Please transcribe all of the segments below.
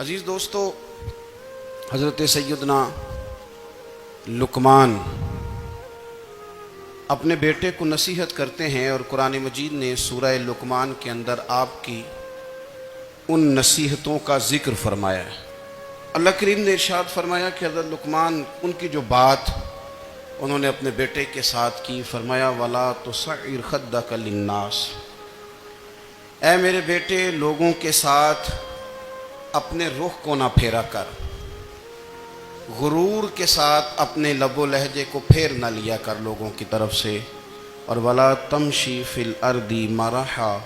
عزیز دوستو، حضرت سیدنا لقمان اپنے بیٹے کو نصیحت کرتے ہیں، اور قرآن مجید نے سورہ لقمان کے اندر آپ کی ان نصیحتوں کا ذکر فرمایا ہے۔ اللہ کریم نے ارشاد فرمایا کہ حضرت لقمان ان کی جو بات انہوں نے اپنے بیٹے کے ساتھ کی، فرمایا وَلَا تُصَعِّرْ خَدَّكَ لِلنَّاسِ، اے میرے بیٹے لوگوں کے ساتھ اپنے رخ کو نہ پھیرا کر، غرور کے ساتھ اپنے لب و لہجے کو پھیر نہ لیا کر لوگوں کی طرف سے، اور وَلَا تَمْشِي فِي الْأَرْضِ مَرَحًا،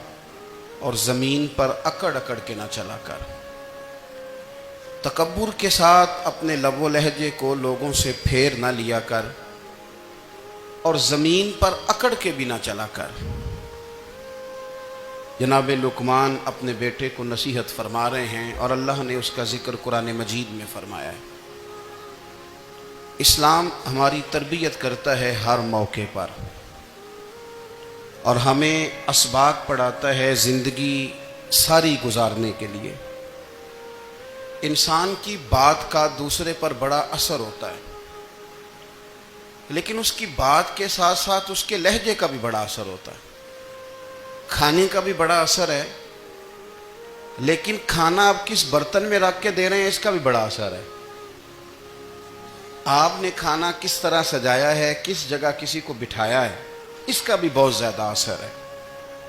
اور زمین پر اکڑ اکڑ کے نہ چلا کر، تکبر کے ساتھ اپنے لب و لہجے کو لوگوں سے پھیر نہ لیا کر، اور زمین پر اکڑ کے بھی نہ چلا کر۔ جناب لقمان اپنے بیٹے کو نصیحت فرما رہے ہیں، اور اللہ نے اس کا ذکر قرآن مجید میں فرمایا ہے۔ اسلام ہماری تربیت کرتا ہے ہر موقع پر، اور ہمیں اسباق پڑھاتا ہے زندگی ساری گزارنے کے لیے۔ انسان کی بات کا دوسرے پر بڑا اثر ہوتا ہے، لیکن اس کی بات کے ساتھ ساتھ اس کے لہجے کا بھی بڑا اثر ہوتا ہے۔ کھانے کا بھی بڑا اثر ہے، لیکن کھانا آپ کس برتن میں رکھ کے دے رہے ہیں اس کا بھی بڑا اثر ہے۔ آپ نے کھانا کس طرح سجایا ہے، کس جگہ کسی کو بٹھایا ہے، اس کا بھی بہت زیادہ اثر ہے۔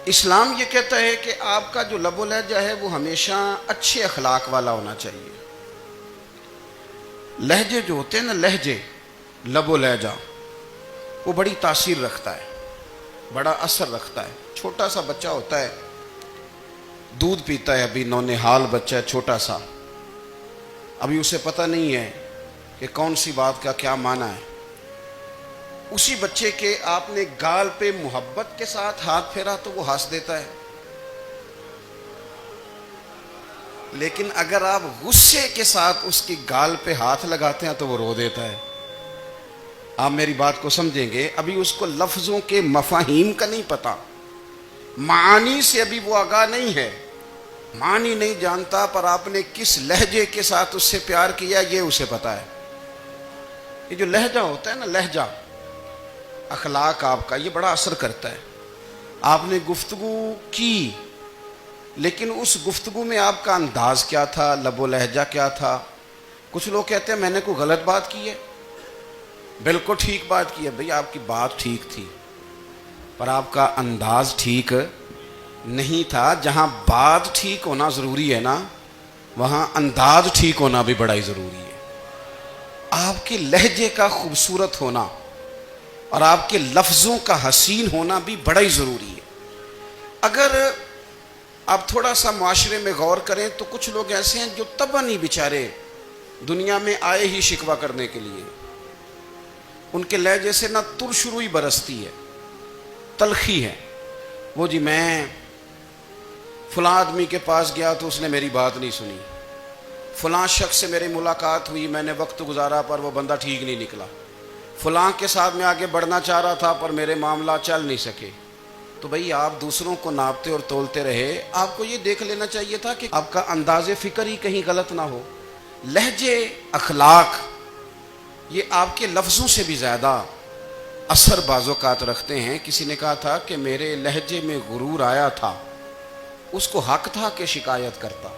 اسلام یہ کہتا ہے کہ آپ کا جو لب و لہجہ ہے وہ ہمیشہ اچھے اخلاق والا ہونا چاہیے۔ لہجے جو ہوتے ہیں نا، لہجے، لب و لہجہ، وہ بڑی تاثیر رکھتا ہے، بڑا اثر رکھتا ہے۔ چھوٹا سا بچہ ہوتا ہے، دودھ پیتا ہے، ابھی نونہال بچہ ہے چھوٹا سا، ابھی اسے پتہ نہیں ہے کہ کون سی بات کا کیا معنی ہے۔ اسی بچے کے آپ نے گال پہ محبت کے ساتھ ہاتھ پھیرا تو وہ ہنس دیتا ہے، لیکن اگر آپ غصے کے ساتھ اس کی گال پہ ہاتھ لگاتے ہیں تو وہ رو دیتا ہے۔ آپ میری بات کو سمجھیں گے، ابھی اس کو لفظوں کے مفاہیم کا نہیں پتہ، معانی سے ابھی وہ آگاہ نہیں ہے، معنی نہیں جانتا، پر آپ نے کس لہجے کے ساتھ اس سے پیار کیا یہ اسے پتہ ہے۔ یہ جو لہجہ ہوتا ہے نا، لہجہ، اخلاق آپ کا، یہ بڑا اثر کرتا ہے۔ آپ نے گفتگو کی، لیکن اس گفتگو میں آپ کا انداز کیا تھا، لب و لہجہ کیا تھا۔ کچھ لوگ کہتے ہیں میں نے کوئی غلط بات کی ہے، بالکل ٹھیک بات کی ہے۔ بھئی آپ کی بات ٹھیک تھی، پر آپ کا انداز ٹھیک نہیں تھا۔ جہاں بات ٹھیک ہونا ضروری ہے نا، وہاں انداز ٹھیک ہونا بھی بڑا ہی ضروری ہے۔ آپ کے لہجے کا خوبصورت ہونا اور آپ کے لفظوں کا حسین ہونا بھی بڑا ہی ضروری ہے۔ اگر آپ تھوڑا سا معاشرے میں غور کریں تو کچھ لوگ ایسے ہیں جو طبعاً ہی بیچارے دنیا میں آئے ہی شکوہ کرنے کے لیے، ان کے لہجے سے نہ ترش روئی برستی ہے، تلخی ہے۔ وہ جی میں فلاں آدمی کے پاس گیا تو اس نے میری بات نہیں سنی، فلاں شخص سے میری ملاقات ہوئی، میں نے وقت گزارا پر وہ بندہ ٹھیک نہیں نکلا، فلاں کے ساتھ میں آگے بڑھنا چاہ رہا تھا پر میرے معاملات چل نہیں سکے۔ تو بھئی آپ دوسروں کو ناپتے اور تولتے رہے، آپ کو یہ دیکھ لینا چاہیے تھا کہ آپ کا انداز فکر ہی کہیں غلط نہ ہو۔ لہجے، اخلاق، یہ آپ کے لفظوں سے بھی زیادہ اثر بعض اوقات رکھتے ہیں۔ کسی نے کہا تھا کہ میرے لہجے میں غرور آیا تھا، اس کو حق تھا کہ شکایت کرتا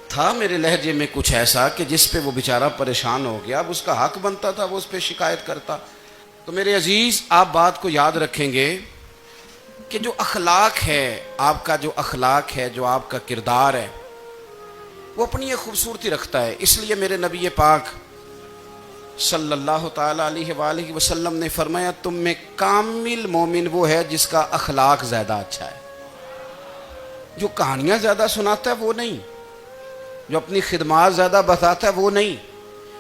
تھا، میرے لہجے میں کچھ ایسا کہ جس پہ وہ بیچارہ پریشان ہو گیا، اب اس کا حق بنتا تھا وہ اس پہ شکایت کرتا۔ تو میرے عزیز، آپ بات کو یاد رکھیں گے کہ جو اخلاق ہے، آپ کا جو اخلاق ہے، جو آپ کا کردار ہے، وہ اپنی ایک خوبصورتی رکھتا ہے۔ اس لیے میرے نبی پاک صلی اللہ تعالیٰ علیہ وآلہ وسلم نے فرمایا تم میں کامل مومن وہ ہے جس کا اخلاق زیادہ اچھا ہے۔ جو کہانیاں زیادہ سناتا ہے وہ نہیں، جو اپنی خدمات زیادہ بتاتا ہے وہ نہیں،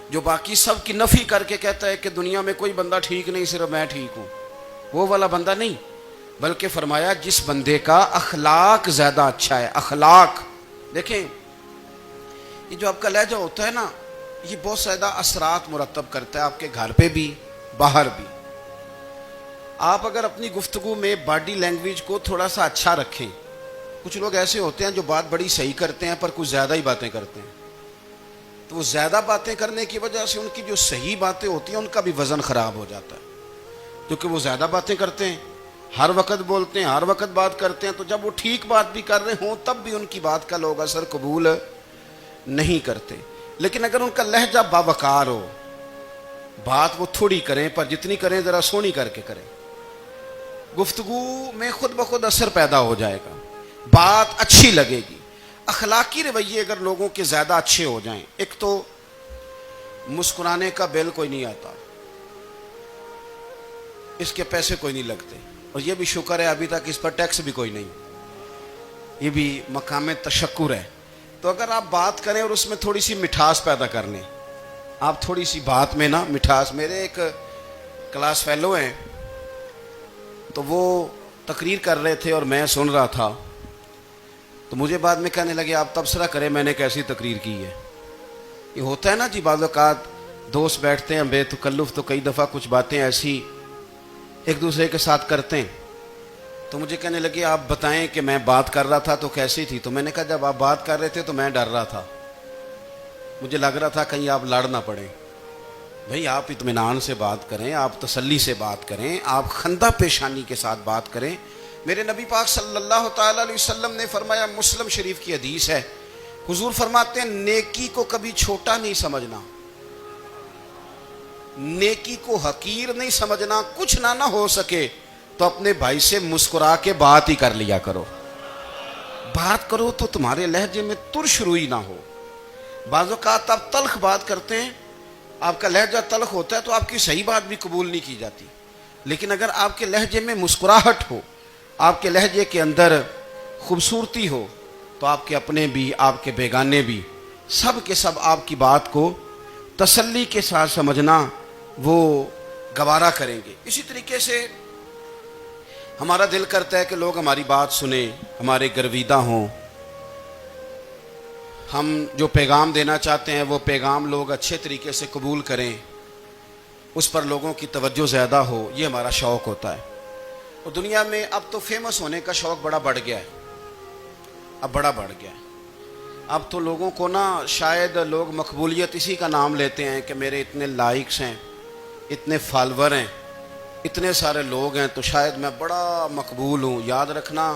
جو باقی سب کی نفی کر کے کہتا ہے کہ دنیا میں کوئی بندہ ٹھیک نہیں، صرف میں ٹھیک ہوں، وہ والا بندہ نہیں، بلکہ فرمایا جس بندے کا اخلاق زیادہ اچھا ہے۔ اخلاق دیکھیں، یہ جو آپ کا لہجہ ہوتا ہے نا، یہ بہت زیادہ اثرات مرتب کرتا ہے آپ کے گھر پہ بھی، باہر بھی۔ آپ اگر اپنی گفتگو میں باڈی لینگویج کو تھوڑا سا اچھا رکھیں کچھ لوگ ایسے ہوتے ہیں جو بات بڑی صحیح کرتے ہیں پر کچھ زیادہ ہی باتیں کرتے ہیں، تو وہ زیادہ باتیں کرنے کی وجہ سے ان کی جو صحیح باتیں ہوتی ہیں ان کا بھی وزن خراب ہو جاتا ہے، کیونکہ وہ زیادہ باتیں کرتے ہیں، ہر وقت بولتے ہیں، ہر وقت بات کرتے ہیں، تو جب وہ ٹھیک بات بھی کر رہے ہوں تب بھی ان کی بات کا لوگ اثر قبول نہیں کرتے۔ لیکن اگر ان کا لہجہ باوقار ہو، بات وہ تھوڑی کریں پر جتنی کریں ذرا سونی کر کے کریں، گفتگو میں خود بخود اثر پیدا ہو جائے گا، بات اچھی لگے گی۔ اخلاقی رویے اگر لوگوں کے زیادہ اچھے ہو جائیں، ایک تو مسکرانے کا بل کوئی نہیں آتا، اس کے پیسے کوئی نہیں لگتے، اور یہ بھی شکر ہے ابھی تک اس پر ٹیکس بھی کوئی نہیں، یہ بھی مقام تشکر ہے۔ تو اگر آپ بات کریں اور اس میں تھوڑی سی مٹھاس پیدا کر لیں، آپ تھوڑی سی بات میں نا مٹھاس، میرے ایک کلاس فیلو ہیں تو وہ تقریر کر رہے تھے اور میں سن رہا تھا، تو مجھے بعد میں کہنے لگے آپ تبصرہ کریں میں نے کیسی تقریر کی ہے۔ یہ ہوتا ہے نا جی، بعض اوقات دوست بیٹھتے ہیں بے تکلف تو کئی دفعہ کچھ باتیں ایسی ایک دوسرے کے ساتھ کرتے ہیں، تو مجھے کہنے لگے آپ بتائیں کہ میں بات کر رہا تھا تو کیسی تھی؟ تو میں نے کہا جب آپ بات کر رہے تھے تو میں ڈر رہا تھا، مجھے لگ رہا تھا کہیں آپ لڑ نہ پڑیں۔ بھئی آپ اطمینان سے بات کریں، آپ تسلی سے بات کریں، آپ خندہ پیشانی کے ساتھ بات کریں۔ میرے نبی پاک صلی اللہ تعالی علیہ وسلم نے فرمایا، مسلم شریف کی حدیث ہے، حضور فرماتے ہیں نیکی کو کبھی چھوٹا نہیں سمجھنا، نیکی کو حقیر نہیں سمجھنا، کچھ نہ ہو سکے تو اپنے بھائی سے مسکرا کے بات ہی کر لیا کرو، بات کرو تو تمہارے لہجے میں ترش روئی نہ ہو۔ بعض اوقات آپ تلخ بات کرتے ہیں، آپ کا لہجہ تلخ ہوتا ہے تو آپ کی صحیح بات بھی قبول نہیں کی جاتی، لیکن اگر آپ کے لہجے میں مسکراہٹ ہو، آپ کے لہجے کے اندر خوبصورتی ہو، تو آپ کے اپنے بھی آپ کے بیگانے بھی سب کے سب آپ کی بات کو تسلی کے ساتھ سمجھنا وہ گوارا کریں گے۔ اسی طریقے سے ہمارا دل کرتا ہے کہ لوگ ہماری بات سنیں، ہمارے گرویدہ ہوں، ہم جو پیغام دینا چاہتے ہیں وہ پیغام لوگ اچھے طریقے سے قبول کریں، اس پر لوگوں کی توجہ زیادہ ہو، یہ ہمارا شوق ہوتا ہے۔ اور دنیا میں اب تو فیمس ہونے کا شوق بڑا بڑھ گیا ہے، اب بڑا بڑھ گیا ہے۔ اب تو لوگوں کو نا شاید لوگ مقبولیت اسی کا نام لیتے ہیں کہ میرے اتنے لائکس ہیں، اتنے فالور ہیں، اتنے سارے لوگ ہیں تو شاید میں بڑا مقبول ہوں۔ یاد رکھنا،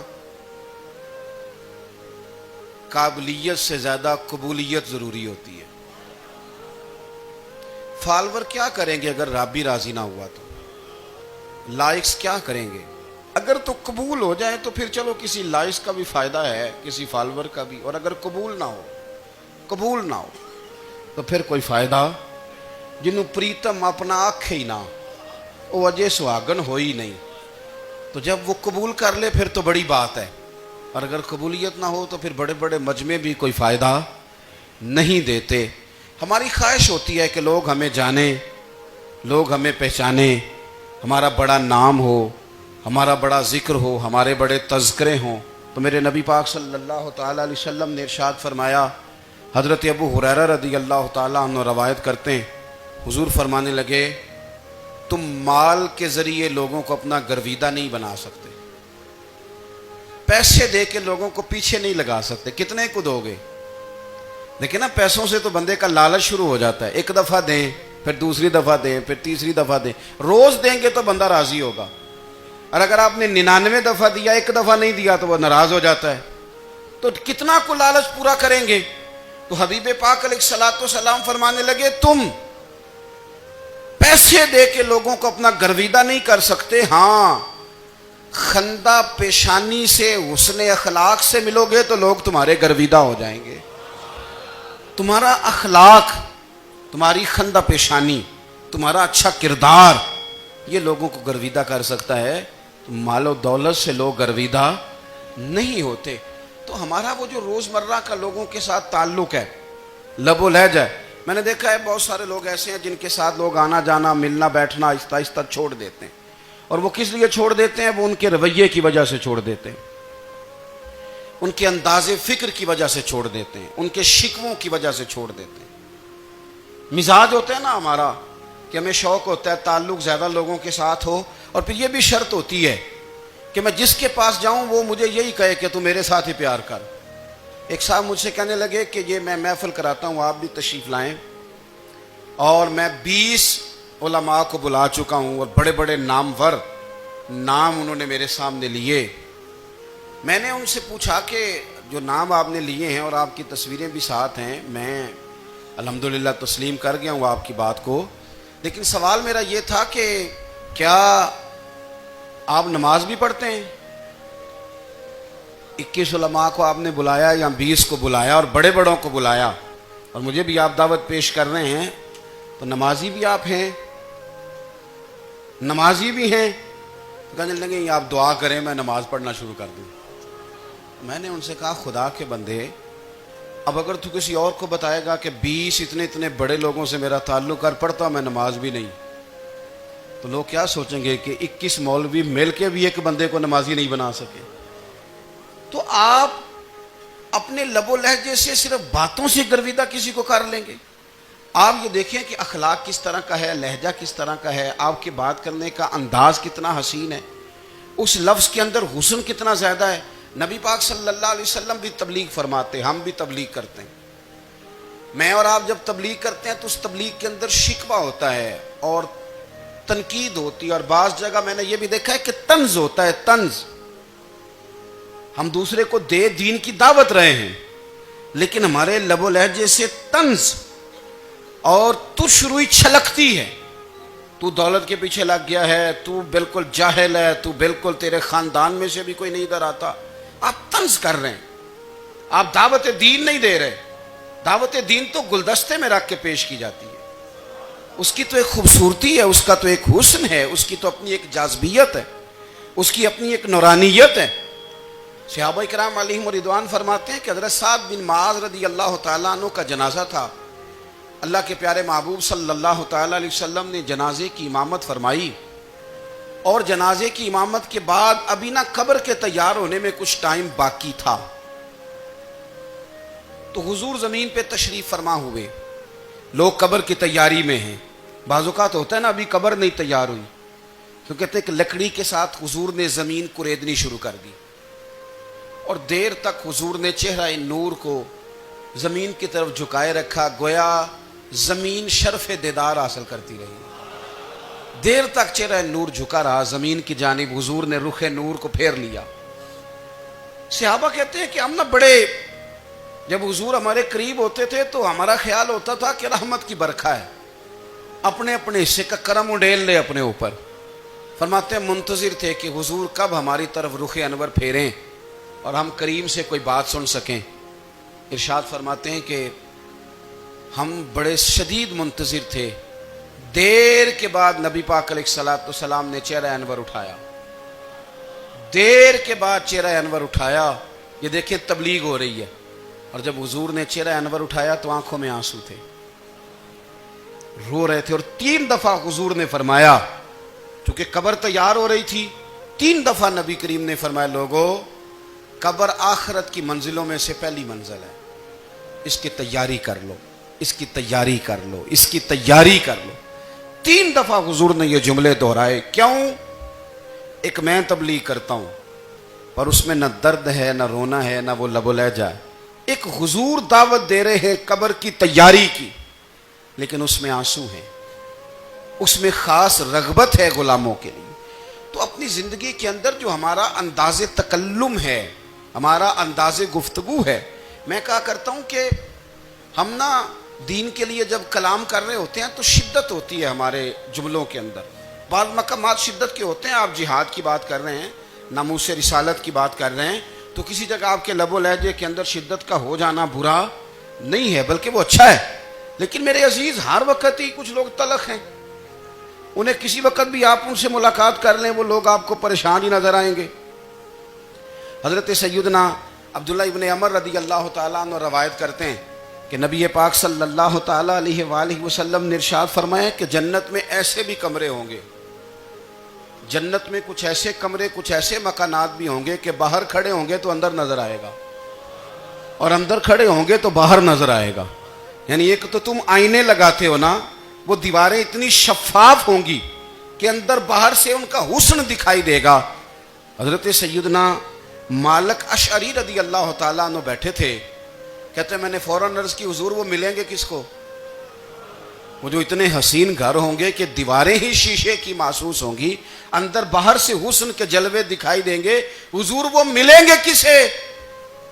قابلیت سے زیادہ قبولیت ضروری ہوتی ہے۔ فالور کیا کریں گے اگر رب بھی راضی نہ ہوا تو؟ لائکس کیا کریں گے؟ اگر تو قبول ہو جائے تو پھر چلو کسی لائکس کا بھی فائدہ ہے، کسی فالور کا بھی، اور اگر قبول نہ ہو تو پھر کوئی فائدہ، جنہوں پریتم اپنا آنکھ ہی نہ، وہ اجے سہاگن ہو ہی نہیں۔ تو جب وہ قبول کر لے پھر تو بڑی بات ہے، اور اگر قبولیت نہ ہو تو پھر بڑے بڑے مجمع بھی کوئی فائدہ نہیں دیتے۔ ہماری خواہش ہوتی ہے کہ لوگ ہمیں جانیں، لوگ ہمیں پہچانیں، ہمارا بڑا نام ہو، ہمارا بڑا ذکر ہو، ہمارے بڑے تذکرے ہوں۔ تو میرے نبی پاک صلی اللہ تعالی علیہ وسلم نے ارشاد فرمایا، حضرت ابو ہریرہ رضی اللہ تعالیٰ عنہ روایت کرتے ہیں، حضور فرمانے لگے، تم مال کے ذریعے لوگوں کو اپنا گرویدہ نہیں بنا سکتے، پیسے دے کے لوگوں کو پیچھے نہیں لگا سکتے۔ کتنے کو دو گے؟ لیکن نا پیسوں سے تو بندے کا لالچ شروع ہو جاتا ہے، ایک دفعہ دیں، پھر دوسری دفعہ دیں، پھر تیسری دفعہ دیں، روز دیں گے تو بندہ راضی ہوگا، اور اگر آپ نے 99 دفعہ دیا، ایک دفعہ نہیں دیا تو وہ ناراض ہو جاتا ہے۔ تو کتنا کو لالچ پورا کریں گے؟ تو حبیب پاک علیہ الصلوۃ والسلام فرمانے لگے، تم پیسے دے کے لوگوں کو اپنا گرویدہ نہیں کر سکتے، ہاں خندہ پیشانی سے، حسن اخلاق سے ملو گے تو لوگ تمہارے گرویدہ ہو جائیں گے۔ تمہارا اخلاق، تمہاری خندہ پیشانی، تمہارا اچھا کردار، یہ لوگوں کو گرویدہ کر سکتا ہے۔ مال و دولت سے لوگ گرویدہ نہیں ہوتے۔ تو ہمارا وہ جو روزمرہ کا لوگوں کے ساتھ تعلق ہے، لب و لہجہ ہے، میں نے دیکھا ہے بہت سارے لوگ ایسے ہیں جن کے ساتھ لوگ آنا جانا، ملنا بیٹھنا آہستہ آہستہ چھوڑ دیتے ہیں، اور وہ کس لیے چھوڑ دیتے ہیں؟ وہ ان کے رویے کی وجہ سے چھوڑ دیتے ہیں، ان کے انداز فکر کی وجہ سے چھوڑ دیتے ہیں، ان کے شکووں کی وجہ سے چھوڑ دیتے ہیں۔ مزاج ہوتا ہے نا ہمارا کہ ہمیں شوق ہوتا ہے تعلق زیادہ لوگوں کے ساتھ ہو، اور پھر یہ بھی شرط ہوتی ہے کہ میں جس کے پاس جاؤں وہ مجھے یہی کہے کہ تو میرے ساتھ ہی پیار کر۔ ایک صاحب مجھ سے کہنے لگے کہ یہ میں محفل کراتا ہوں، آپ بھی تشریف لائیں، اور میں 20 علماء کو بلا چکا ہوں اور بڑے بڑے نامور نام انہوں نے میرے سامنے لیے۔ میں نے ان سے پوچھا کہ جو نام آپ نے لیے ہیں اور آپ کی تصویریں بھی ساتھ ہیں، میں الحمدللہ تسلیم کر گیا ہوں آپ کی بات کو، لیکن سوال میرا یہ تھا کہ کیا آپ نماز بھی پڑھتے ہیں؟ 21 علماء کو آپ نے بلایا یا 20 کو بلایا اور بڑے بڑوں کو بلایا، اور مجھے بھی آپ دعوت پیش کر رہے ہیں، تو نمازی بھی آپ ہیں؟ نمازی بھی ہیں؟ کہنے لگے آپ دعا کریں میں نماز پڑھنا شروع کر دوں۔ میں نے ان سے کہا خدا کے بندے، اب اگر تو کسی اور کو بتائے گا کہ 20 اتنے بڑے لوگوں سے میرا تعلق کر پڑتا میں نماز بھی نہیں، تو لوگ کیا سوچیں گے کہ 21 مولوی مل کے بھی ایک بندے کو نمازی نہیں بنا سکے۔ تو آپ اپنے لب و لہجے سے صرف باتوں سے گرویدہ کسی کو کر لیں گے؟ آپ یہ دیکھیں کہ اخلاق کس طرح کا ہے، لہجہ کس طرح کا ہے، آپ کے بات کرنے کا انداز کتنا حسین ہے، اس لفظ کے اندر حسن کتنا زیادہ ہے۔ نبی پاک صلی اللہ علیہ وسلم بھی تبلیغ فرماتے، ہم بھی تبلیغ کرتے ہیں۔ میں اور آپ جب تبلیغ کرتے ہیں تو اس تبلیغ کے اندر شکوہ ہوتا ہے اور تنقید ہوتی ہے، اور بعض جگہ میں نے یہ بھی دیکھا ہے کہ طنز ہوتا ہے، طنز۔ ہم دوسرے کو دین کی دعوت رہے ہیں، لیکن ہمارے لب و لہجے سے طنز اور تش روئی چھلکتی ہے۔ تو دولت کے پیچھے لگ گیا ہے، تو بالکل جاہل ہے، تو بالکل تیرے خاندان میں سے بھی کوئی نہیں ادھر آتا۔ آپ طنز کر رہے ہیں، آپ دعوت دین نہیں دے رہے۔ دعوت دین تو گلدستے میں رکھ کے پیش کی جاتی ہے، اس کی تو ایک خوبصورتی ہے، اس کا تو ایک حسن ہے، اس کی تو اپنی ایک جاذبیت ہے، اس کی اپنی ایک نورانیت ہے۔ صحابہ کرام علیہم رضوان فرماتے ہیں کہ حضرت سعد بن معاذ رضی اللہ تعالیٰ عنہ کا جنازہ تھا، اللہ کے پیارے محبوب صلی اللہ تعالیٰ علیہ وسلم نے جنازے کی امامت فرمائی، اور جنازے کی امامت کے بعد ابھی نہ قبر کے تیار ہونے میں کچھ ٹائم باقی تھا، تو حضور زمین پہ تشریف فرما ہوئے، لوگ قبر کی تیاری میں ہیں۔ بعض اوقات ہوتا ہے نا ابھی قبر نہیں تیار ہوئی، تو کہتے ہیں کہ لکڑی کے ساتھ حضور نے زمین کوریدنی شروع کر دی، اور دیر تک حضور نے چہرہ نور کو زمین کی طرف جھکائے رکھا، گویا زمین شرف دیدار حاصل کرتی رہی۔ دیر تک چہرہ نور جھکا رہا زمین کی جانب، حضور نے رخ نور کو پھیر لیا۔ صحابہ کہتے ہیں کہ ہم نہ بڑے، جب حضور ہمارے قریب ہوتے تھے تو ہمارا خیال ہوتا تھا کہ رحمت کی برکھا ہے، اپنے اپنے حصے کا کرم اڈیل لے اپنے اوپر۔ فرماتے ہیں منتظر تھے کہ حضور کب ہماری طرف رخ انور پھیریں اور ہم کریم سے کوئی بات سن سکیں۔ ارشاد فرماتے ہیں کہ ہم بڑے شدید منتظر تھے، دیر کے بعد نبی پاک علیہ الصلوۃ والسلام نے چہرہ انور اٹھایا، دیر کے بعد چہرہ انور اٹھایا۔ یہ دیکھیں تبلیغ ہو رہی ہے، اور جب حضور نے چہرہ انور اٹھایا تو آنکھوں میں آنسو تھے، رو رہے تھے، اور 3 دفعہ حضور نے فرمایا، چونکہ قبر تیار ہو رہی تھی، 3 دفعہ نبی کریم نے فرمایا لوگو قبر آخرت کی منزلوں میں سے پہلی منزل ہے، اس کی تیاری کر لو، اس کی تیاری کر لو، اس کی تیاری کر لو۔ 3 دفعہ حضور نے یہ جملے دہرائے۔ کیوں؟ ایک میں تبلیغ کرتا ہوں پر اس میں نہ درد ہے، نہ رونا ہے، نہ وہ لب و لہجہ ہے۔ ایک حضور دعوت دے رہے ہیں قبر کی تیاری کی، لیکن اس میں آنسو ہیں، اس میں خاص رغبت ہے غلاموں کے لیے۔ تو اپنی زندگی کے اندر جو ہمارا انداز تکلم ہے، ہمارا انداز گفتگو ہے، میں کہا کرتا ہوں کہ ہم نا دین کے لیے جب کلام کر رہے ہوتے ہیں تو شدت ہوتی ہے ہمارے جملوں کے اندر، بعض مقامات شدت کے ہوتے ہیں۔ آپ جہاد کی بات کر رہے ہیں، ناموس رسالت کی بات کر رہے ہیں، تو کسی جگہ آپ کے لب و لہجے کے اندر شدت کا ہو جانا برا نہیں ہے، بلکہ وہ اچھا ہے۔ لیکن میرے عزیز ہر وقت ہی کچھ لوگ تلخ ہیں، انہیں کسی وقت بھی آپ ان سے ملاقات کر لیں وہ لوگ آپ کو پریشان ہی نظر آئیں گے۔ حضرت سیدنا عبداللہ ابن عمر رضی اللہ تعالیٰ عنہ روایت کرتے ہیں کہ نبی پاک صلی اللہ تعالیٰ علیہ وآلہ وسلم نے ارشاد فرمایا کہ جنت میں ایسے بھی کمرے ہوں گے، جنت میں کچھ ایسے کمرے، کچھ ایسے مکانات بھی ہوں گے کہ باہر کھڑے ہوں گے تو اندر نظر آئے گا، اور اندر کھڑے ہوں گے تو باہر نظر آئے گا۔ یعنی ایک تو تم آئینے لگاتے ہو نا، وہ دیواریں اتنی شفاف ہوں گی کہ اندر باہر سے ان کا حسن دکھائی دے گا۔ حضرت سیدنا مالک اشعری رضی اللہ تعالیٰ عنہ بیٹھے تھے، کہتے ہیں میں نے فوراً عرض کی حضور وہ ملیں گے کس کو؟ وہ جو اتنے حسین گھر ہوں گے کہ دیواریں ہی شیشے کی محسوس ہوں گی، اندر باہر سے حسن کے جلوے دکھائی دیں گے، حضور وہ ملیں گے کسے؟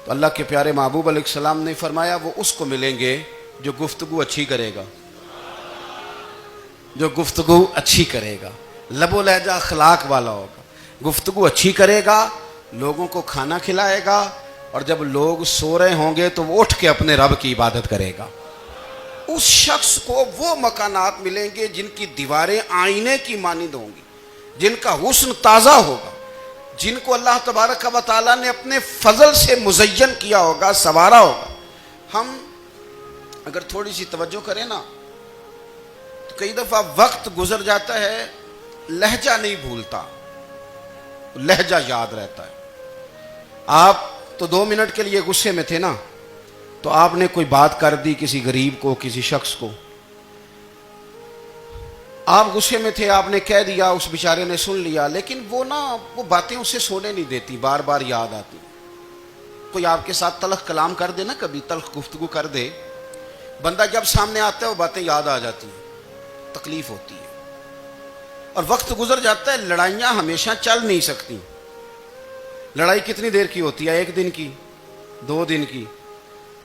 تو اللہ کے پیارے محبوب علیہ السلام نے فرمایا وہ اس کو ملیں گے جو گفتگو اچھی کرے گا، جو گفتگو اچھی کرے گا، لب و لہجہ اخلاق والا ہوگا، گفتگو اچھی کرے گا، لوگوں کو کھانا کھلائے گا، اور جب لوگ سو رہے ہوں گے تو وہ اٹھ کے اپنے رب کی عبادت کرے گا۔ اس شخص کو وہ مکانات ملیں گے جن کی دیواریں آئینے کی مانند ہوں گی، جن کا حسن تازہ ہوگا، جن کو اللہ تبارک و تعالیٰ نے اپنے فضل سے مزین کیا ہوگا، سنوارا ہوگا۔ ہم اگر تھوڑی سی توجہ کریں نا تو کئی دفعہ وقت گزر جاتا ہے، لہجہ نہیں بھولتا، لہجہ یاد رہتا ہے۔ آپ تو 2 منٹ کے لیے غصے میں تھے نا، تو آپ نے کوئی بات کر دی کسی غریب کو، کسی شخص کو، آپ غصے میں تھے، آپ نے کہہ دیا، اس بیچارے نے سن لیا، لیکن وہ باتیں اسے سونے نہیں دیتی، بار بار یاد آتی۔ کوئی آپ کے ساتھ تلخ کلام کر دے نا، کبھی تلخ گفتگو کر دے، بندہ جب سامنے آتا ہے وہ باتیں یاد آ جاتی ہیں، تکلیف ہوتی ہے، اور وقت گزر جاتا ہے۔ لڑائیاں ہمیشہ چل نہیں سکتی۔ لڑائی کتنی دیر کی ہوتی ہے؟ 1 دن کی، 2 دن کی۔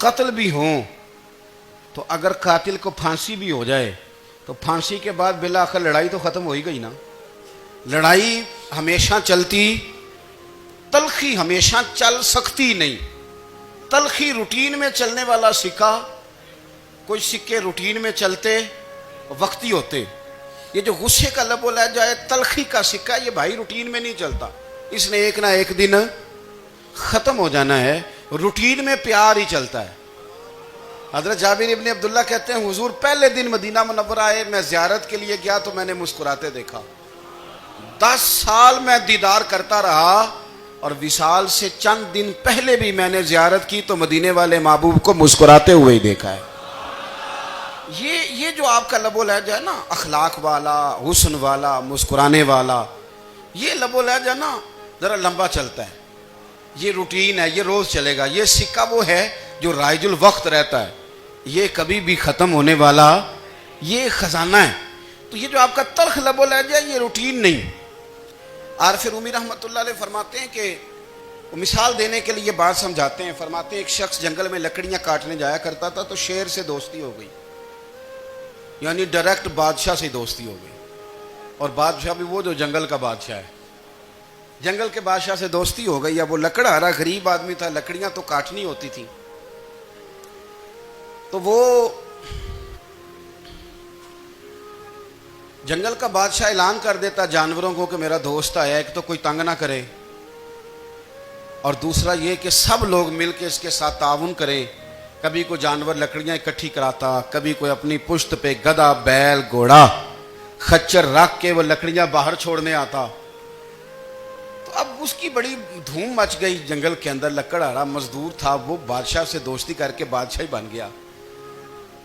قتل بھی ہوں تو اگر قاتل کو پھانسی بھی ہو جائے تو پھانسی کے بعد بالآخر لڑائی تو ختم ہو ہی گئی نا۔ لڑائی ہمیشہ چلتی، تلخی ہمیشہ چل سکتی نہیں۔ تلخی روٹین میں چلنے والا سکہ، کوئی سکے روٹین میں چلتے وقتی ہوتے، یہ جو غصے کا لب و لہجہ ہے، تلخی کا سکہ، یہ بھائی روٹین میں نہیں چلتا، اس نے ایک نہ ایک دن ختم ہو جانا ہے۔ روٹین میں پیار ہی چلتا ہے۔ حضرت جابر ابن عبداللہ کہتے ہیں حضور پہلے دن مدینہ منورہ آئے، میں زیارت کے لیے گیا تو میں نے مسکراتے دیکھا۔ 10 سال میں دیدار کرتا رہا، اور وصال سے چند دن پہلے بھی میں نے زیارت کی تو مدینے والے محبوب کو مسکراتے ہوئے ہی دیکھا ہے۔ یہ جو آپ کا لب و لہجہ ہے نا، اخلاق والا، حسن والا، مسکرانے والا، یہ لب و لہجہ نا ذرا لمبا چلتا ہے۔ یہ روٹین ہے، یہ روز چلے گا۔ یہ سکہ وہ ہے جو رائج الوقت رہتا ہے، یہ کبھی بھی ختم ہونے والا یہ خزانہ ہے۔ تو یہ جو آپ کا تلخ لب و لہجہ ہے، یہ روٹین نہیں۔ عارف رومی رحمۃ اللہ علیہ فرماتے ہیں کہ وہ مثال دینے کے لیے بات سمجھاتے ہیں، فرماتے ہیں ایک شخص جنگل میں لکڑیاں کاٹنے جایا کرتا تھا تو شیر سے دوستی ہو گئی، یعنی ڈائریکٹ بادشاہ سے دوستی ہو گئی، اور بادشاہ بھی وہ جو جنگل کا بادشاہ ہے، جنگل کے بادشاہ سے دوستی ہو گئی۔ اب وہ لکڑہارا غریب آدمی تھا، لکڑیاں تو کاٹنی ہوتی تھی، تو وہ جنگل کا بادشاہ اعلان کر دیتا جانوروں کو کہ میرا دوست آیا، ایک تو کوئی تنگ نہ کرے، اور دوسرا یہ کہ سب لوگ مل کے اس کے ساتھ تعاون کریں۔ کبھی کوئی جانور لکڑیاں اکٹھی کراتا، کبھی کوئی اپنی پشت پہ گدھا، بیل، گھوڑا، خچر رکھ کے وہ لکڑیاں باہر چھوڑنے آتا۔ تو اب اس کی بڑی دھوم مچ گئی جنگل کے اندر، لکڑہارا مزدور تھا، وہ بادشاہ سے دوستی کر کے بادشاہ ہی بن گیا۔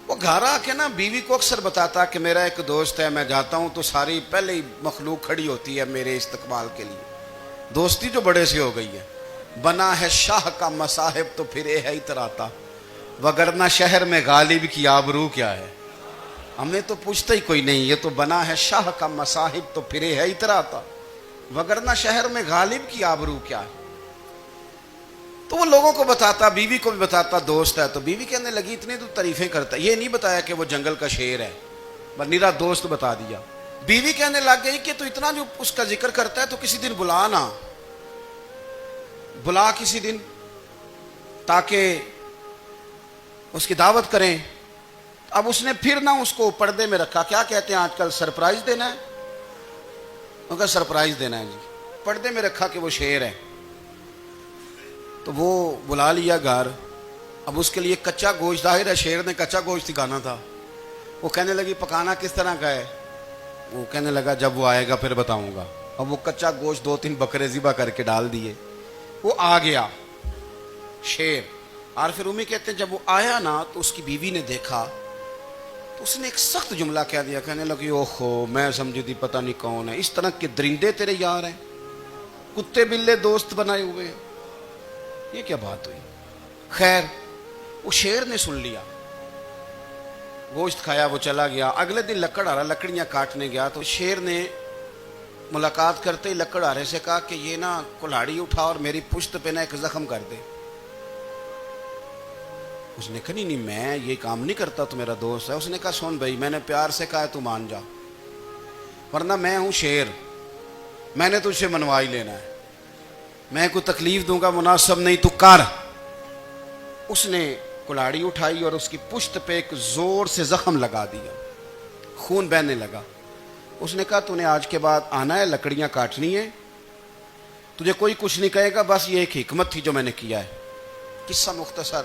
وہ گھر آ کے نا بیوی کو اکثر بتاتا کہ میرا ایک دوست ہے، میں جاتا ہوں تو ساری پہلے ہی مخلوق کھڑی ہوتی ہے میرے استقبال کے لیے۔ دوستی جو بڑے سے ہو گئی ہے۔ بنا ہے شاہ کا مصاحب تو پھر یہ ہے اتراتا، وگرنہ شہر میں غالب کی آبرو کیا ہے۔ ہم نے تو پوچھتا ہی کوئی نہیں، یہ تو بنا ہے شاہ کا مصاحب تو پھر یہ ہے اتراتا، وگرنہ شہر میں غالب کی آبرو کیا ہے۔ تو وہ لوگوں کو بتاتا، بیوی کو بھی بتاتا دوست ہے، تو بیوی کہنے لگی اتنی تو تعریفیں کرتا، یہ نہیں بتایا کہ وہ جنگل کا شیر ہے، بس نیرا دوست بتا دیا۔ بیوی کہنے لگ گئی کہ تو اتنا جو اس کا ذکر کرتا ہے تو کسی دن بلا نا، بلا کسی دن تاکہ اس کی دعوت کریں۔ اب اس نے پھر نہ اس کو پردے میں رکھا، کیا کہتے ہیں آج کل، سرپرائز دینا ہے، ان کا سرپرائز دینا ہے جی، پردے میں رکھا کہ وہ شیر ہے۔ تو وہ بلا لیا گھر۔ اب اس کے لیے کچا گوشت، ظاہر ہے شیر نے کچا گوشت سکھانا تھا۔ وہ کہنے لگی پکانا کس طرح کا ہے؟ وہ کہنے لگا جب وہ آئے گا پھر بتاؤں گا۔ اب وہ کچا گوشت 2-3 بکرے ذبح کر کے ڈال دیے، وہ آ گیا شیر۔ عارف رومی کہتے ہیں جب وہ آیا نا تو اس کی بیوی نے دیکھا تو اس نے ایک سخت جملہ کہہ دیا، کہنے لگی اوہو میں سمجھی تھی پتہ نہیں کون ہے، اس طرح کے درندے تیرے یار ہیں، کتے بلے دوست بنائے ہوئے ہیں. یہ کیا بات ہوئی؟ خیر وہ شیر نے سن لیا، گوشت کھایا، وہ چلا گیا. اگلے دن لکڑ آرا لکڑیاں کاٹنے گیا تو شیر نے ملاقات کرتے ہی لکڑ آرے سے کہا کہ یہ نا کلاڑی اٹھا اور میری پشت پہ نا ایک زخم کر دے. اس نے کہا نہیں میں یہ کام نہیں کرتا، تو میرا دوست ہے. اس نے کہا سن بھائی، میں نے پیار سے کہا ہے تو مان جا، ورنہ میں ہوں شیر، میں نے تجھ سے منوا ہی لینا ہے، میں کوئی تکلیف دوں گا مناسب نہیں، تو کر. اس نے کلاڑی اٹھائی اور اس کی پشت پہ ایک زور سے زخم لگا دیا، خون بہنے لگا. اس نے کہا تو نے آج کے بعد آنا ہے، لکڑیاں کاٹنی ہے، تجھے کوئی کچھ نہیں کہے گا، بس یہ ایک حکمت تھی جو میں نے کیا ہے. قصہ مختصر.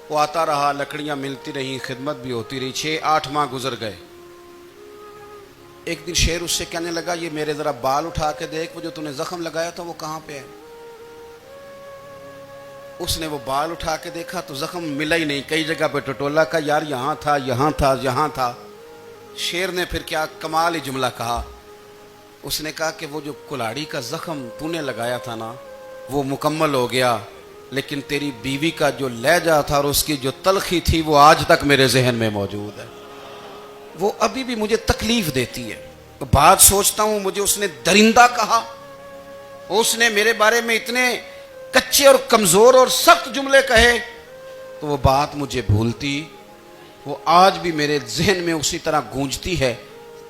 وہ آتا رہا، لکڑیاں ملتی رہیں، خدمت بھی ہوتی رہی. 6-8 ماہ گزر گئے. ایک دن شیر اس سے کہنے لگا یہ میرے ذرا بال اٹھا کے دیکھ، وہ جو تو نے زخم لگایا تھا وہ کہاں پہ ہے. اس نے وہ بال اٹھا کے دیکھا تو زخم ملا ہی نہیں، کئی جگہ پہ ٹٹولا کا یار یہاں تھا یہاں تھا یہاں تھا. شیر نے پھر کیا کمال ہی جملہ کہا. اس نے کہا کہ وہ جو کلاڑی کا زخم تو نے لگایا تھا نا وہ مکمل ہو گیا، لیکن تیری بیوی کا جو لہجہ تھا اور اس کی جو تلخی تھی وہ آج تک میرے ذہن میں موجود ہے، وہ ابھی بھی مجھے تکلیف دیتی ہے. بات سوچتا ہوں مجھے اس نے درندہ کہا، اس نے میرے بارے میں اتنے کچے اور کمزور اور سخت جملے کہے، تو وہ بات مجھے بھولتی، وہ آج بھی میرے ذہن میں اسی طرح گونجتی ہے.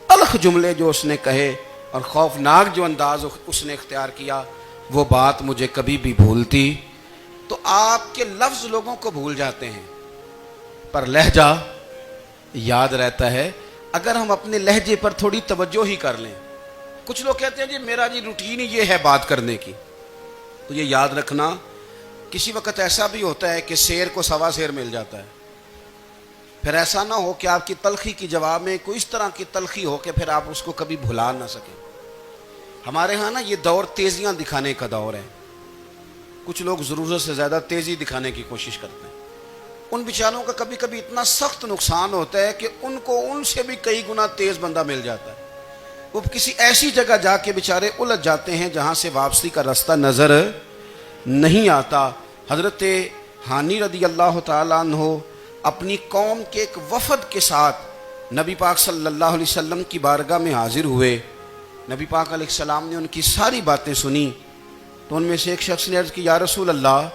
تلخ جملے جو اس نے کہے اور خوفناک جو انداز اس نے اختیار کیا، وہ بات مجھے کبھی بھی بھولتی. تو آپ کے لفظ لوگوں کو بھول جاتے ہیں پر لہجہ یاد رہتا ہے اگر ہم اپنے لہجے پر تھوڑی توجہ ہی کر لیں. کچھ لوگ کہتے ہیں جی میرا جی روٹین ہی یہ ہے بات کرنے کی، تو یہ یاد رکھنا کسی وقت ایسا بھی ہوتا ہے کہ شیر کو سوا شیر مل جاتا ہے. پھر ایسا نہ ہو کہ آپ کی تلخی کی جواب میں کوئی اس طرح کی تلخی ہو کہ پھر آپ اس کو کبھی بھلا نہ سکیں. ہمارے ہاں نا یہ دور تیزیاں دکھانے کا دور ہے. کچھ لوگ ضرورت سے زیادہ تیزی دکھانے کی کوشش کرتے ہیں. ان بیچاروں کا کبھی کبھی اتنا سخت نقصان ہوتا ہے کہ ان کو ان سے بھی کئی گنا تیز بندہ مل جاتا ہے. وہ کسی ایسی جگہ جا کے بیچارے الجھ جاتے ہیں جہاں سے واپسی کا راستہ نظر نہیں آتا. حضرت ہانی رضی اللہ تعالیٰ عنہ اپنی قوم کے ایک وفد کے ساتھ نبی پاک صلی اللہ علیہ وسلم کی بارگاہ میں حاضر ہوئے. نبی پاک علیہ السلام نے ان کی ساری باتیں سنی تو ان میں سے ایک شخص نے عرض کی یا رسول اللہ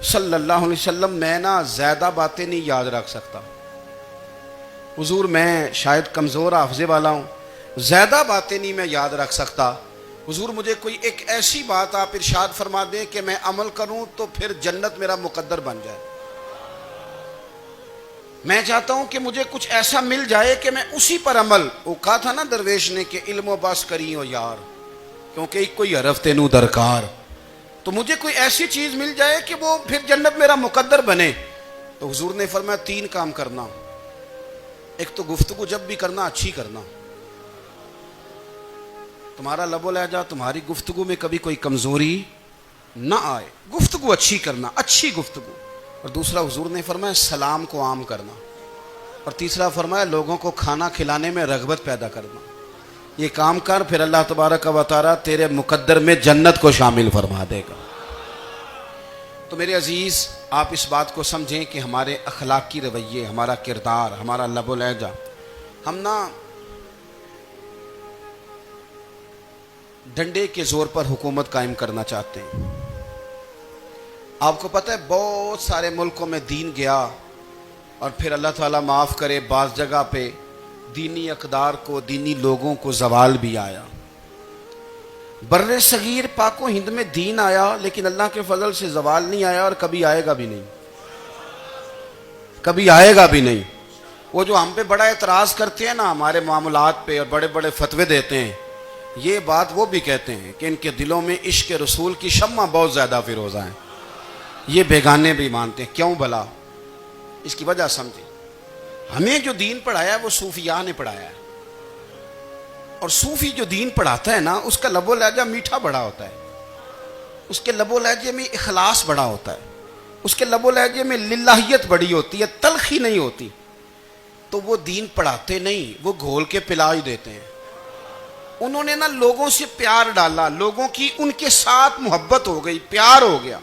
صلی اللہ علیہ وسلم میں نا زیادہ باتیں نہیں یاد رکھ سکتا. حضور میں شاید کمزور حافظے والا ہوں، زیادہ باتیں نہیں میں یاد رکھ سکتا. حضور مجھے کوئی ایک ایسی بات آپ ارشاد فرما دیں کہ میں عمل کروں تو پھر جنت میرا مقدر بن جائے. میں چاہتا ہوں کہ مجھے کچھ ایسا مل جائے کہ میں اسی پر عمل. وہ کہا تھا نا درویش نے کہ علم و بس کری ہو یار کیونکہ ایک کوئی حرف تینو درکار. تو مجھے کوئی ایسی چیز مل جائے کہ وہ پھر جنت میرا مقدر بنے. تو حضور نے فرمایا 3 کام کرنا. ایک تو گفتگو جب بھی کرنا اچھی کرنا، تمہارا لب و لہجہ تمہاری گفتگو میں کبھی کوئی کمزوری نہ آئے، گفتگو اچھی کرنا، اچھی گفتگو. اور دوسرا حضور نے فرمایا سلام کو عام کرنا. اور تیسرا فرمایا لوگوں کو کھانا کھلانے میں رغبت پیدا کرنا. یہ کام کر پھر اللہ تبارک و تعالی تیرے مقدر میں جنت کو شامل فرما دے گا. تو میرے عزیز آپ اس بات کو سمجھیں کہ ہمارے اخلاقی رویے، ہمارا کردار، ہمارا لب و لہجہ، ہم نا ڈنڈے کے زور پر حکومت قائم کرنا چاہتے ہیں. آپ کو پتہ ہے بہت سارے ملکوں میں دین گیا اور پھر اللہ تعالیٰ معاف کرے بعض جگہ پہ دینی اقدار کو، دینی لوگوں کو زوال بھی آیا. بر صغیر پاک و ہند میں دین آیا لیکن اللہ کے فضل سے زوال نہیں آیا اور کبھی آئے گا بھی نہیں، کبھی آئے گا بھی نہیں. وہ جو ہم پہ بڑا اعتراض کرتے ہیں نا ہمارے معاملات پہ اور بڑے بڑے فتوے دیتے ہیں، یہ بات وہ بھی کہتے ہیں کہ ان کے دلوں میں عشق رسول کی شمع بہت زیادہ فیروزہ ہیں. یہ بیگانے بھی مانتے ہیں. کیوں بھلا؟ اس کی وجہ سمجھیں. ہمیں جو دین پڑھایا ہے وہ صوفیاء نے پڑھایا ہے، اور صوفی جو دین پڑھاتا ہے نا اس کا لب و لہجہ میٹھا بڑا ہوتا ہے، اس کے لب و لہجے میں اخلاص بڑا ہوتا ہے، اس کے لب و لہجے میں للہیت بڑی ہوتی ہے، تلخی نہیں ہوتی. تو وہ دین پڑھاتے نہیں، وہ گھول کے پلا ہی دیتے ہیں. انہوں نے نا لوگوں سے پیار ڈالا، لوگوں کی ان کے ساتھ محبت ہو گئی، پیار ہو گیا،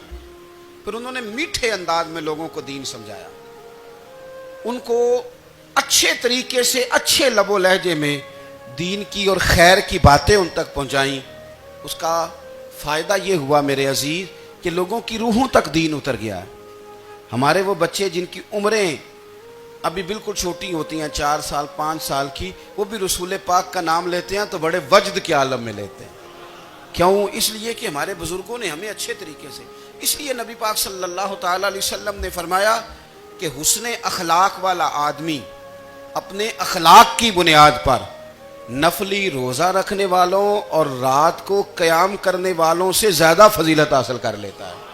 پھر انہوں نے میٹھے انداز میں لوگوں کو دین سمجھایا، ان کو اچھے طریقے سے اچھے لب و لہجے میں دین کی اور خیر کی باتیں ان تک پہنچائیں۔ اس کا فائدہ یہ ہوا میرے عزیز کہ لوگوں کی روحوں تک دین اتر گیا ہے۔ ہمارے وہ بچے جن کی عمریں ابھی بالکل چھوٹی ہوتی ہیں، 4 سال 5 سال کی، وہ بھی رسول پاک کا نام لیتے ہیں تو بڑے وجد کے عالم میں لیتے ہیں۔ کیوں؟ اس لیے کہ ہمارے بزرگوں نے ہمیں اچھے طریقے سے، اس لیے نبی پاک صلی اللہ تعالی علیہ وسلم نے فرمایا کہ حسن اخلاق والا آدمی اپنے اخلاق کی بنیاد پر نفلی روزہ رکھنے والوں اور رات کو قیام کرنے والوں سے زیادہ فضیلت حاصل کر لیتا ہے،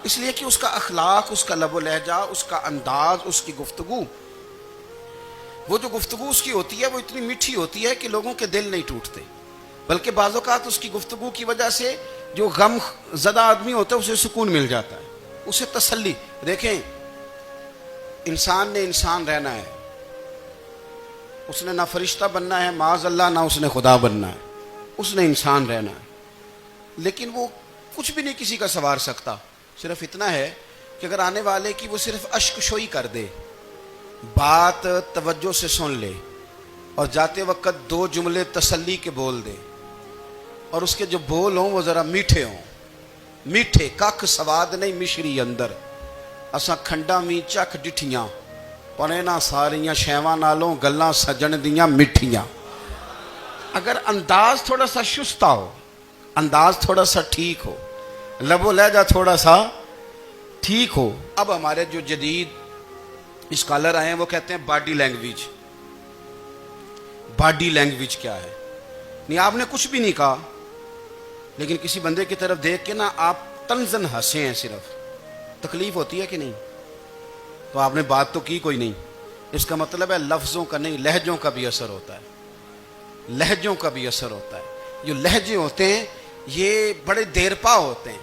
اس لیے کہ اس کا اخلاق، اس کا لب و لہجہ، اس کا انداز، اس کی گفتگو، وہ جو گفتگو اس کی ہوتی ہے وہ اتنی میٹھی ہوتی ہے کہ لوگوں کے دل نہیں ٹوٹتے، بلکہ بعض اوقات اس کی گفتگو کی وجہ سے جو غم زدہ آدمی ہوتا ہے اسے سکون مل جاتا ہے، اسے تسلی۔ دیکھیں، انسان نے انسان رہنا ہے، اس نے نہ فرشتہ بننا ہے معاذ اللہ، نہ اس نے خدا بننا ہے، اس نے انسان رہنا ہے، لیکن وہ کچھ بھی نہیں کسی کا سنوار سکتا، صرف اتنا ہے کہ اگر آنے والے کی وہ صرف اشک شوئی کر دے، بات توجہ سے سن لے اور جاتے وقت 2 جملے تسلی کے بول دے، اور اس کے جو بول ہوں وہ ذرا میٹھے ہوں، میٹھے، کک سواد نہیں مشری اندر، اساں کھنڈا می چکھ ڈٹھیاں پنے نہ ساریاں شیواں نالوں گلاں سجن دیاں مٹھیاں۔ اگر انداز تھوڑا سا شستہ ہو، انداز تھوڑا سا ٹھیک ہو، لب و لہجہ تھوڑا سا ٹھیک ہو۔ اب ہمارے جو جدید اسکالر آئے ہیں وہ کہتے ہیں باڈی لینگویج۔ باڈی لینگویج کیا ہے؟ نہیں، آپ نے کچھ بھی نہیں کہا، لیکن کسی بندے کی طرف دیکھ کے نا آپ تنزن ہنسے ہیں، صرف تکلیف ہوتی ہے کہ نہیں؟ تو آپ نے بات تو کی کوئی نہیں، اس کا مطلب ہے لفظوں کا نہیں، لہجوں کا بھی اثر ہوتا ہے، لہجوں کا بھی اثر ہوتا ہے۔ جو لہجے ہوتے ہیں یہ بڑے دیرپا ہوتے ہیں،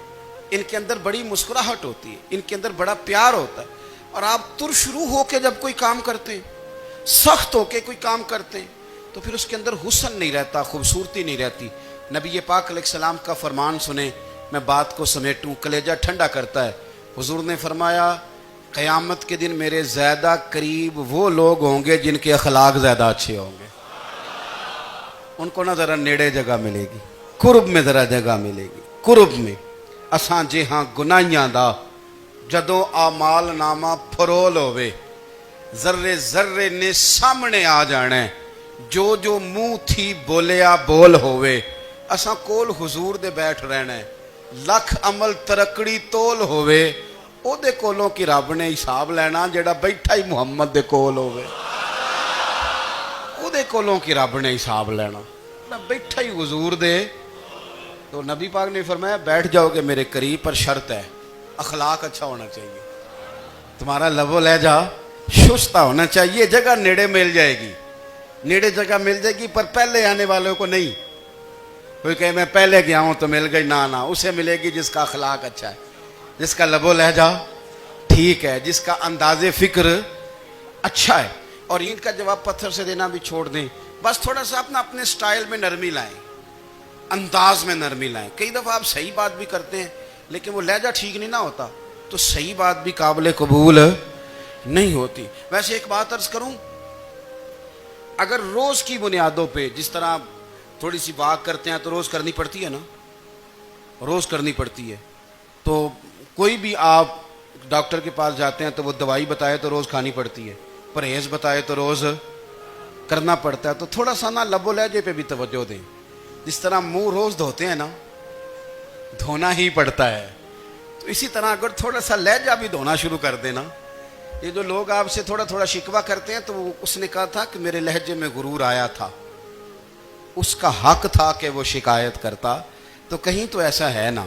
ان کے اندر بڑی مسکراہٹ ہوتی ہے، ان کے اندر بڑا پیار ہوتا ہے، اور آپ ترشروح ہو کے جب کوئی کام کرتے ہیں، سخت ہو کے کوئی کام کرتے ہیں، تو پھر اس کے اندر حسن نہیں رہتا، خوبصورتی نہیں رہتی۔ نبی پاک علیہ السلام کا فرمان سنیں، میں بات کو سمیٹوں، کلیجہ ٹھنڈا کرتا ہے۔ حضور نے فرمایا قیامت کے دن میرے زیادہ قریب وہ لوگ ہوں گے جن کے اخلاق زیادہ اچھے ہوں گے، ان کو نہ ذرا نیڑے جگہ ملے گی، قرب میں ذرا جگہ ملے گی، قرب میں۔ اساں جے ہاں گناہیاں دا جدوں اعمال نامہ پھرول ہوئے، ذرے ذرے نے سامنے آ جانا ہے، جو جو منہ تھی بولیا بول ہوئے، اساں کول حضور دے بیٹھ رہنا ہے، لکھ عمل ترکڑی تول ہوئے، او دے کولوں کی رب نے حساب لینا جڑا بیٹھا ہی محمد دے کول ہوئے، او دے کولوں کی رب نے حساب لینا بیٹھا ہی حضور دے۔ تو نبی پاک نے فرمایا بیٹھ جاؤ گے میرے قریب، پر شرط ہے اخلاق اچھا ہونا چاہیے، تمہارا لب و لہجہ شستہ ہونا چاہیے، جگہ نیڑے مل جائے گی، نیڑے جگہ مل جائے گی، پر پہلے آنے والوں کو نہیں۔ کوئی کہے میں پہلے گیا ہوں تو مل گئی، نہ اسے ملے گی جس کا اخلاق اچھا ہے، جس کا لب و لہجہ ٹھیک ہے، جس کا انداز فکر اچھا ہے۔ اور ان کا جواب پتھر سے دینا بھی چھوڑ دیں، بس تھوڑا سا اپنے سٹائل میں نرمی لائیں، انداز میں نرمی لائیں۔ کئی دفعہ آپ صحیح بات بھی کرتے ہیں لیکن وہ لہجہ ٹھیک نہیں نہ ہوتا تو صحیح بات بھی قابل قبول نہیں ہوتی۔ ویسے ایک بات عرض کروں، اگر روز کی بنیادوں پہ جس طرح تھوڑی سی واک کرتے ہیں تو روز کرنی پڑتی ہے نا، روز کرنی پڑتی ہے، تو کوئی بھی آپ ڈاکٹر کے پاس جاتے ہیں تو وہ دوائی بتائے تو روز کھانی پڑتی ہے، پرہیز بتائے تو روز کرنا پڑتا ہے، تو تھوڑا سا نا لب و لہجے پہ بھی توجہ دیں۔ جس طرح منہ روز دھوتے ہیں نا، دھونا ہی پڑتا ہے، تو اسی طرح اگر تھوڑا سا لہجہ بھی دھونا شروع کر دینا۔ یہ جو لوگ آپ سے تھوڑا تھوڑا شکوہ کرتے ہیں تو اس نے کہا تھا کہ میرے لہجے میں غرور آیا تھا، اس کا حق تھا کہ وہ شکایت کرتا، تو کہیں تو ایسا ہے نا،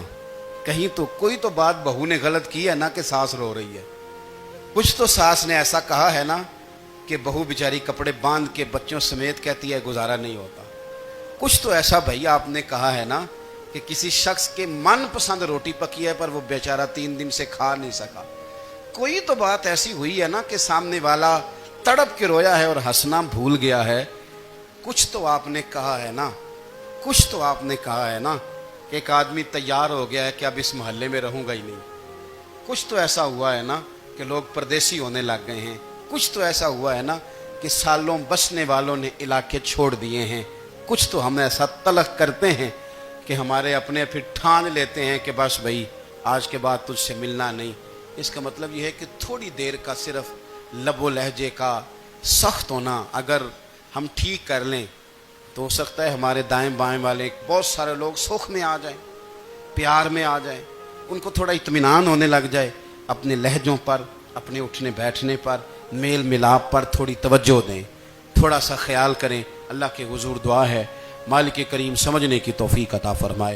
کہیں تو کوئی تو بات بہو نے غلط کی ہے نا کہ ساس رو رہی ہے، کچھ تو ساس نے ایسا کہا ہے نا کہ بہو بیچاری کپڑے باندھ کے بچوں سمیت کہتی ہے گزارا نہیں ہوتا، کچھ تو ایسا بھائی آپ نے کہا ہے نا کہ کسی شخص کے من پسند روٹی پکی ہے پر وہ بیچارہ 3 دن سے کھا نہیں سکا، کوئی تو بات ایسی ہوئی ہے نا کہ سامنے والا تڑپ کے رویا ہے اور ہنسنا بھول گیا ہے، کچھ تو آپ نے کہا ہے نا۔ کچھ تو آپ نے کہا ہے نا کہ ایک آدمی تیار ہو گیا ہے کہ اب اس محلے میں رہوں گا ہی نہیں. کچھ تو ایسا ہوا ہے نا کہ لوگ پردیسی ہونے لگ گئے ہیں. کچھ تو ایسا ہوا ہے نا کہ سالوں بسنے والوں نے علاقے چھوڑ دیے ہیں. کچھ تو ہم ایسا تلق کرتے ہیں کہ ہمارے اپنے پھر ٹھان لیتے ہیں کہ بس بھائی آج کے بعد تجھ سے ملنا نہیں. اس کا مطلب یہ ہے کہ تھوڑی دیر کا صرف لب و لہجے کا سخت ہونا اگر ہم ٹھیک کر لیں تو ہو سکتا ہے ہمارے دائیں بائیں والے بہت سارے لوگ سکھ میں آ جائیں, پیار میں آ جائیں, ان کو تھوڑا اطمینان ہونے لگ جائے. اپنے لہجوں پر, اپنے اٹھنے بیٹھنے پر, میل ملاپ پر تھوڑی توجہ دیں, تھوڑا سا خیال کریں. اللہ کے حضور دعا ہے مالک کریم سمجھنے کی توفیق عطا فرمائے.